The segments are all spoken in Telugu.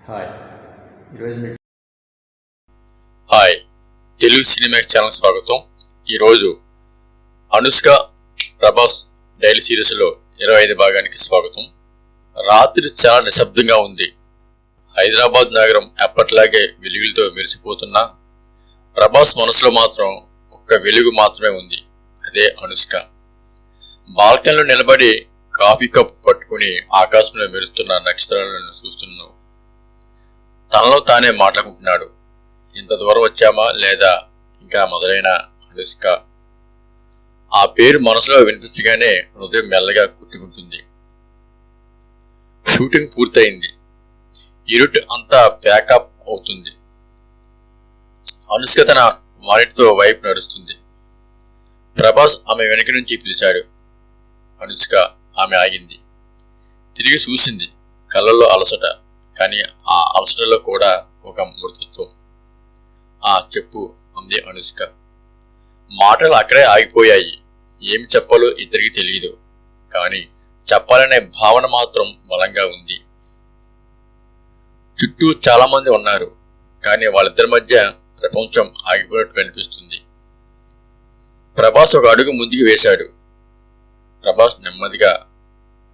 హాయ్ ఈరోజు మీకు హాయ్ తెలుగు సినిమాక్స్ ఛానల్ స్వాగతం. ఈరోజు అనుష్క ప్రభాస్ డైలీ సిరీస్లో 25 భాగానికి స్వాగతం. రాత్రి చాలా నిశ్శబ్దంగా ఉంది. హైదరాబాద్ నగరం ఎప్పట్లాగే వెలుగులతో మెరిసిపోతున్నా ప్రభాస్ మనసులో మాత్రం ఒక్క వెలుగు మాత్రమే ఉంది. అదే అనుష్క. బాల్కనీలో నిలబడి కాఫీ కప్ పట్టుకుని ఆకాశంలో మెరుస్తున్న నక్షత్రాలను చూస్తున్నావు. తనలో తానే మాట్లాడుకుంటున్నాడు. ఇంత దూరం వచ్చామా లేదా ఇంకా మొదలైన అనుష్క. ఆ పేరు మనసులో వినిపించగానే హృదయం మెల్లగా కుట్టుకుంటుంది. షూటింగ్ పూర్తయింది. యూనిట్ అంతా ప్యాకప్ అవుతుంది. అనుష్క తన మానిటర్తో వైపు నడుస్తుంది. ప్రభాస్ ఆమె వెనక నుంచి పిలిచాడు. అనుష్క. ఆమె ఆగింది. తిరిగి చూసింది. కళ్ళల్లో అలసట, కానీ ఆ అలసటలో కూడా ఒక మృదుత్వం. చెప్పు అంది అనుష్క. మాటలు అక్కడే ఆగిపోయాయి. ఏమి చెప్పాలో ఇద్దరికి తెలియదు, కానీ చెప్పాలనే భావన మాత్రం బలంగా ఉంది. చుట్టూ చాలా మంది ఉన్నారు, కానీ వాళ్ళిద్దరి మధ్య ప్రపంచం ఆగిపోయినట్టు కనిపిస్తుంది. ప్రభాస్ ఒక అడుగు ముందుకు వేశాడు. ప్రభాస్ నెమ్మదిగా,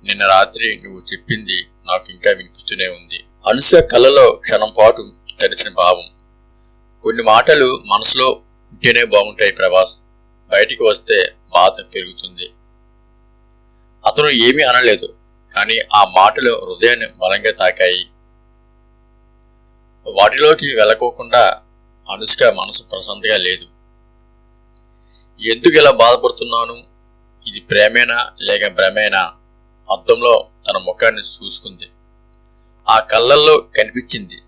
నిన్న రాత్రి నువ్వు చెప్పింది నాకు ఇంకా వినిపిస్తూనే ఉంది. అనుష్క కళ్ళలో క్షణం పాటు తడిసిన భావం. కొన్ని మాటలు మనసులో ఉంటేనే బాగుంటాయి ప్రభాస్, బయటికి వస్తే బాధ పెరుగుతుంది. అతను ఏమీ అనలేదు, కానీ ఆ మాటలు హృదయాన్ని బలంగా తాకాయి. వాటిలోకి వెళ్ళకోకుండా అనుష్క మనసు ప్రశాంతంగా లేదు. ఎందుకు ఇలా బాధపడుతున్నాను? ఇది ప్రేమేనా లేక భ్రమేనా? అద్దంలో తన ముఖాన్ని చూసుకుంది. ఆ కళ్ళల్లో కనిపించింది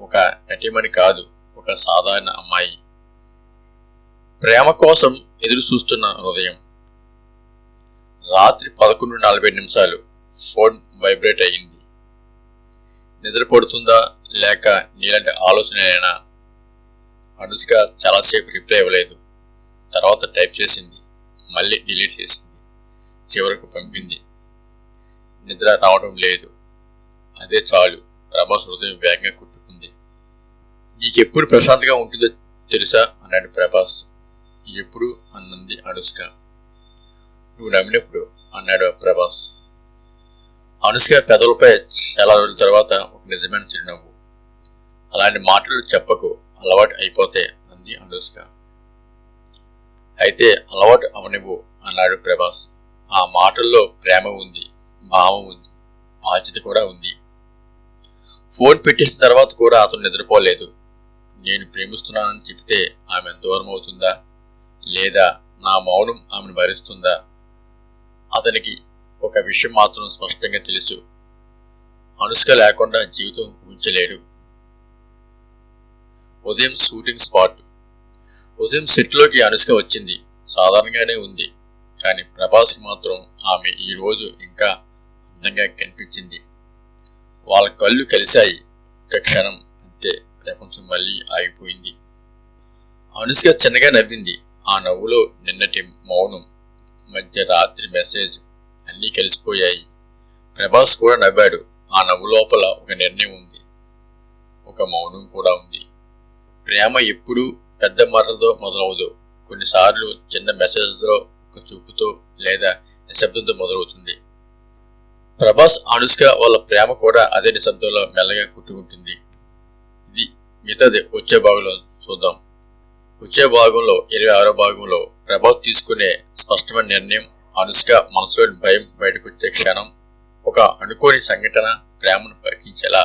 ఒక నటిమణి కాదు, ఒక సాధారణ అమ్మాయి. ప్రేమ కోసం ఎదురు చూస్తున్న హృదయం. రాత్రి 11:40 ఫోన్ వైబ్రేట్ అయ్యింది. నిద్ర పడుతుందా లేక నీలాంటి ఆలోచనైనా? అనుష్క చాలాసేపు రిప్లై ఇవ్వలేదు. తర్వాత టైప్ చేసింది, మళ్ళీ డిలీట్ చేసింది, చివరకు పంపింది. నిద్ర రావడం లేదు. అదే చాలు. ప్రభాస్ హృదయం వేగంగా కుట్టుకుంది. నీకెప్పుడు ప్రశాంతంగా ఉంటుందో తెలుసా అన్నాడు ప్రభాస్. ఎప్పుడు అన్నది అనుష్క. నువ్వు నమ్మినప్పుడు అన్నాడు ప్రభాస్. అనుష్క పెదవులపై చాలా రోజుల తర్వాత ఒక నిజమైన చిరునవ్వు. అలాంటి మాటలు చెప్పకు, అలవాటు అయిపోతే అంది అనుష్క. అయితే అలవాటు అవనివ్వు అన్నాడు ప్రభాస్. ఆ మాటల్లో ప్రేమ ఉంది, భావం ఉంది, బాధ్యత కూడా ఉంది. ఫోన్ పెట్టేసిన తర్వాత కూడా అతను నిద్రపోలేదు. నేను ప్రేమిస్తున్నానని చెప్తే ఆమె దూరం అవుతుందా లేదా నా మౌనం ఆమెను భరిస్తుందా? అతనికి ఒక విషయం మాత్రం స్పష్టంగా తెలుసు, అనుష్క లేకుండా జీవితం ఊహించలేడు. ఉదయం షూటింగ్ స్పాట్. ఉదయం సెట్లోకి అనుష్క వచ్చింది. సాధారణంగానే ఉంది, కానీ ప్రభాస్కి మాత్రం ఆమె ఈ రోజు ఇంకా అందంగా కనిపించింది. వాళ్ళ కళ్ళు కలిశాయి. ఒక క్షణం, అంతే. ప్రపంచం మళ్ళీ ఆగిపోయింది. అనుష్క చిన్నగా నవ్వింది. ఆ నవ్వులో నిన్నటి మౌనం, మధ్య రాత్రి మెసేజ్ అన్నీ కలిసిపోయాయి. ప్రభాస్ కూడా నవ్వాడు. ఆ నవ్వు లోపల ఒక నిర్ణయం ఉంది, ఒక మౌనం కూడా ఉంది. ప్రేమ ఎప్పుడూ పెద్ద మాటలతో మొదలవదు. కొన్నిసార్లు చిన్న మెసేజ్తో, ఒక చూపుతో లేదా నిశ్శబ్దంతో మొదలవుతుంది. ప్రభాస్ అనుష్క వాళ్ళ ప్రేమ కూడా అదే నిశ్శబ్దంలో మెల్లగా కుట్టుకుంటుంది. ఇది మిగతాది వచ్చే భాగంలో చూద్దాం. వచ్చే భాగంలో 26వ భాగంలో ప్రభాస్ తీసుకునే స్పష్టమైన నిర్ణయం, అనుష్క మనసులోని భయం బయటకొచ్చే క్షణం, ఒక అనుకోని సంఘటన ప్రేమను పరీక్షించేలా.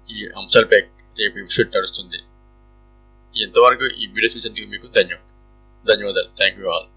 ఈ అంశాలపై రేపు ఎపిసోడ్ నడుస్తుంది. ఇంతవరకు ఈ వీడియో చూసేందుకు మీకు ధన్యవాదాలు. Thank you all.